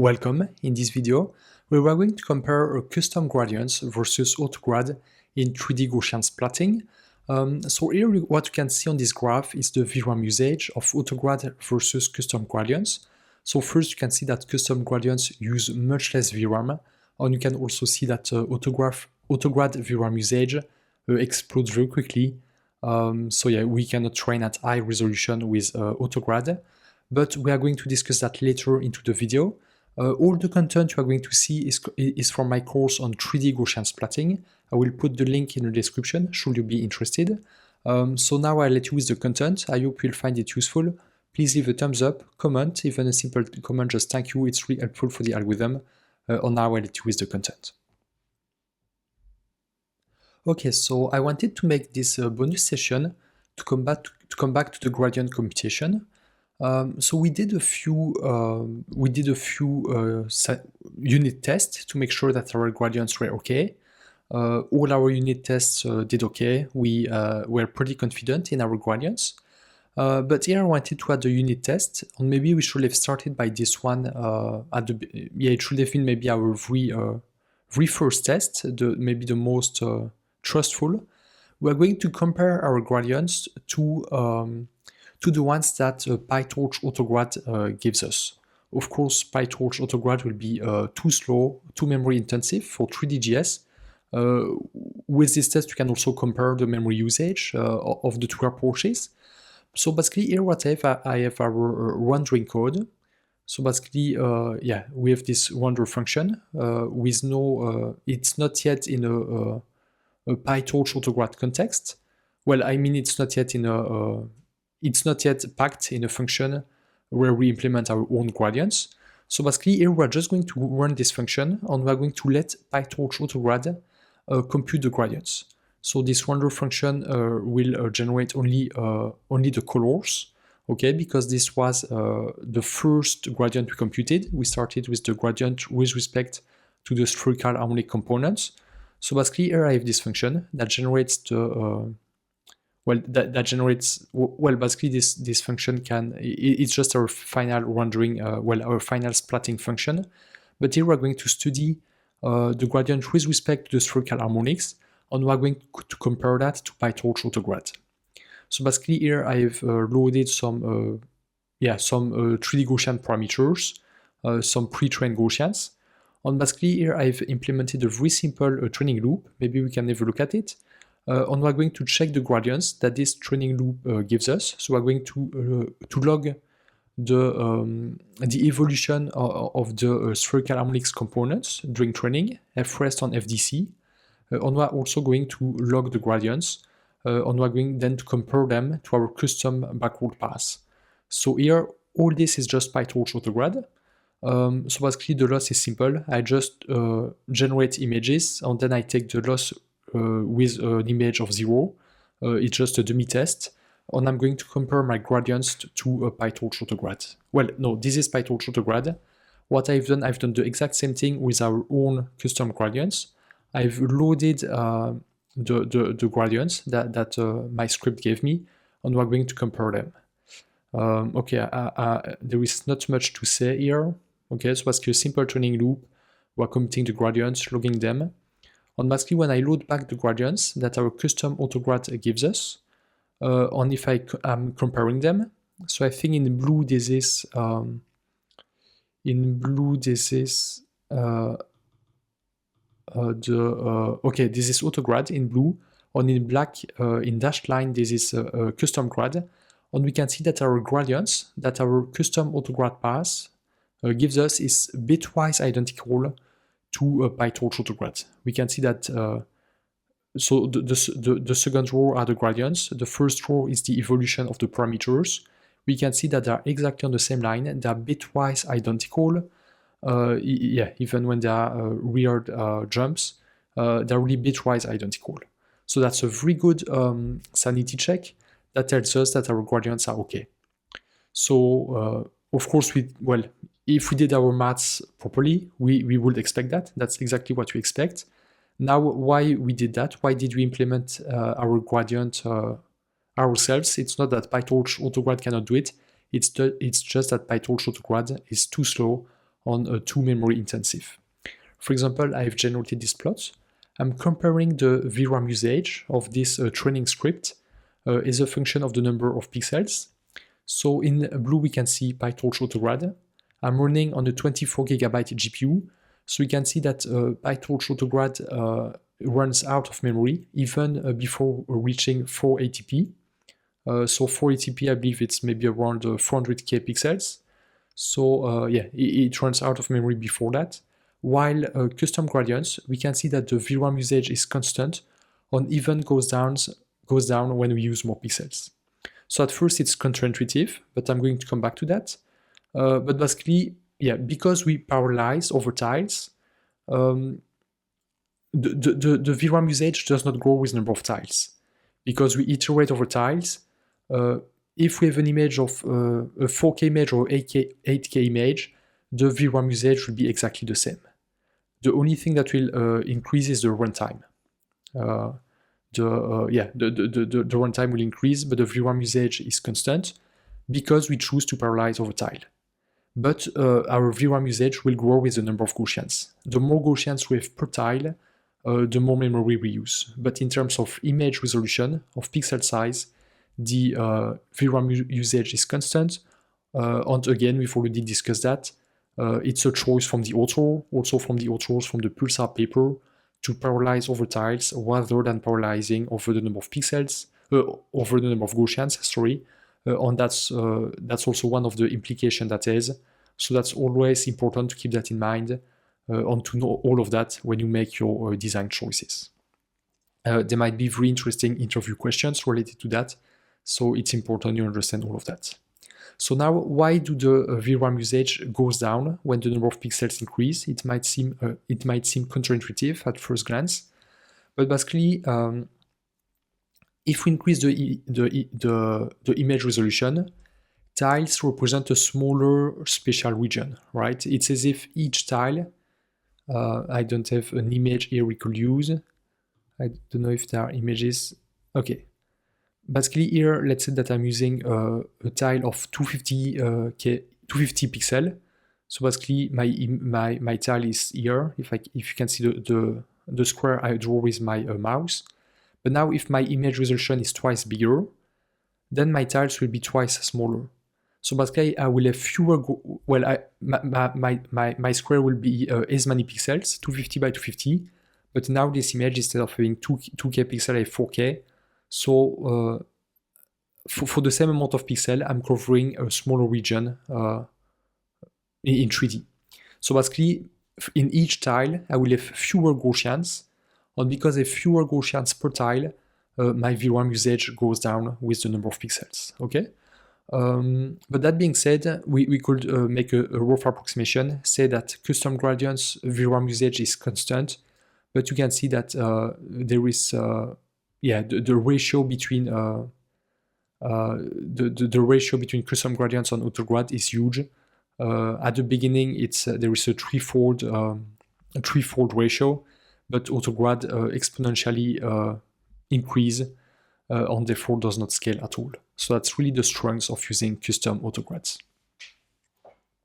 Welcome. In this video, we are going to compare custom gradients versus Autograd in 3D Gaussian splatting. So here what you can see on this graph is the VRAM usage of Autograd versus custom gradients. So first you can see that custom gradients use much less VRAM, and you can also see that Autograd VRAM usage explodes very quickly. So yeah, we cannot train at high resolution with Autograd, but we are going to discuss that later into the video. All the content you are going to see is from my course on 3D Gaussian splatting. I will put the link in the description should you be interested. So now I'll let you with the content. I hope you'll find it useful. Please leave a thumbs up, comment, even a simple comment, just thank you, it's really helpful for the algorithm. And now I'll let you with the content. Okay, so I wanted to make this bonus session to come back to the gradient computation. So we did a few unit tests to make sure that our gradients were okay. All our unit tests did okay. We were pretty confident in our gradients. But here I wanted to add a unit test, and maybe we should have started by this one. It should have been maybe our very first test, maybe the most trustful. We're going to compare our gradients to the ones that PyTorch Autograd gives us. Of course, PyTorch Autograd will be too slow, too memory intensive for 3DGS. With this test, you can also compare the memory usage of the two approaches. So basically here what I have our rendering code. So basically, yeah, we have this render function with no, it's not yet in a PyTorch Autograd context. Well, I mean, it's not yet in a, it's not yet packed in a function where we implement our own gradients. So basically here we're just going to run this function and we're going to let PyTorch Autograd compute the gradients. So this render function will generate only the colors, okay, because this was the first gradient we computed. We started with the gradient with respect to the spherical harmonic components. So basically here I have this function that generates the basically this function it's just our final rendering, our final splatting function. But here we're going to study the gradient with respect to the spherical harmonics, and we're going to compare that to PyTorch Autograd. So basically here I have loaded some 3D Gaussian parameters, some pre-trained Gaussians. And basically here I've implemented a very simple training loop. Maybe we can have a look at it. And we're going to check the gradients that this training loop gives us. So we're going to log the evolution of the spherical harmonics components during training, frest and FDC. And we're also going to log the gradients, and we're going then to compare them to our custom backward pass. So here, all this is just PyTorch Autograd. So basically the loss is simple. I just generate images, and then I take the loss with an image of 0. It's just a dummy test, and I'm going to compare my gradients to PyTorch Autograd. Well, no, this is PyTorch Autograd. What I've done the exact same thing with our own custom gradients. I've loaded the gradients that my script gave me, and we're going to compare them. Okay, there is not much to say here. Okay, so basically a simple training loop. We're computing the gradients, logging them. And basically when I load back the gradients that our custom Autograd gives us, and if I'm comparing them, so I think in blue this is okay, this is Autograd in blue, and in black, in dashed line, this is custom grad, and we can see that our gradients that our custom Autograd pass gives us is bitwise identical to PyTorch Autograd. We can see that, so the second row are the gradients, the first row is the evolution of the parameters. We can see that they are exactly on the same line, and they are bitwise identical. Yeah, even when there are weird jumps, they're really bitwise identical. So that's a very good sanity check that tells us that our gradients are okay. So of course, if we did our maths properly, we would expect that. That's exactly what we expect. Now, why we did that? Why did we implement our gradient ourselves? It's not that PyTorch Autograd cannot do it. It's just that PyTorch Autograd is too slow too memory intensive. For example, I've generated this plot. I'm comparing the VRAM usage of this training script as a function of the number of pixels. So in blue, we can see PyTorch Autograd. I'm running on a 24 GB GPU. So you can see that PyTorch Autograd runs out of memory even before reaching 480p. So 480p, I believe it's maybe around 400k pixels. So yeah, it runs out of memory before that. While custom gradients, we can see that the VRAM usage is constant and even goes down when we use more pixels. So at first it's counterintuitive, but I'm going to come back to that. But basically, yeah, because we parallelize over tiles, the VRAM usage does not grow with number of tiles. Because we iterate over tiles, if we have an image of a 4K image or 8K image, the VRAM usage will be exactly the same. The only thing that will increase is the runtime. The runtime will increase, but the VRAM usage is constant because we choose to parallelize over tile. But our VRAM usage will grow with the number of Gaussians. The more Gaussians we have per tile, the more memory we use. But in terms of image resolution, of pixel size, the VRAM usage is constant. And again, we've already discussed that. It's a choice from the author, also from the authors from the Pulsar paper, to parallelize over tiles rather than parallelizing over the number of pixels, over the number of Gaussians, sorry. And that's also one of the implications that is. So that's always important to keep that in mind and to know all of that when you make your design choices. There might be very interesting interview questions related to that, so it's important you understand all of that. So now, why do the VRAM usage goes down when the number of pixels increase? It might seem counterintuitive at first glance, but basically, if we increase the image resolution, tiles represent a smaller spatial region, right? It's as if each tile, I don't have an image here we could use. I don't know if there are images. Okay. Basically here, let's say that I'm using a tile of 250 pixel. So basically my tile is here. If you can see the square I draw with my mouse. But now if my image resolution is twice bigger, then my tiles will be twice smaller. So basically I will have fewer, my square will be as many pixels, 250 by 250. But now this image, instead of having 2K pixels, I have 4K. So for the same amount of pixel, I'm covering a smaller region in 3D. So basically, in each tile, I will have fewer Gaussians. And because I have fewer Gaussians per tile, my VRAM usage goes down with the number of pixels. Okay. But that being said, we could make a rough approximation, say that custom gradients VRAM usage is constant, but you can see that there is the ratio between the ratio between custom gradients and autograd is huge. At the beginning, there is a threefold ratio, but autograd exponentially increase and therefore does not scale at all. So that's really the strength of using custom autograds.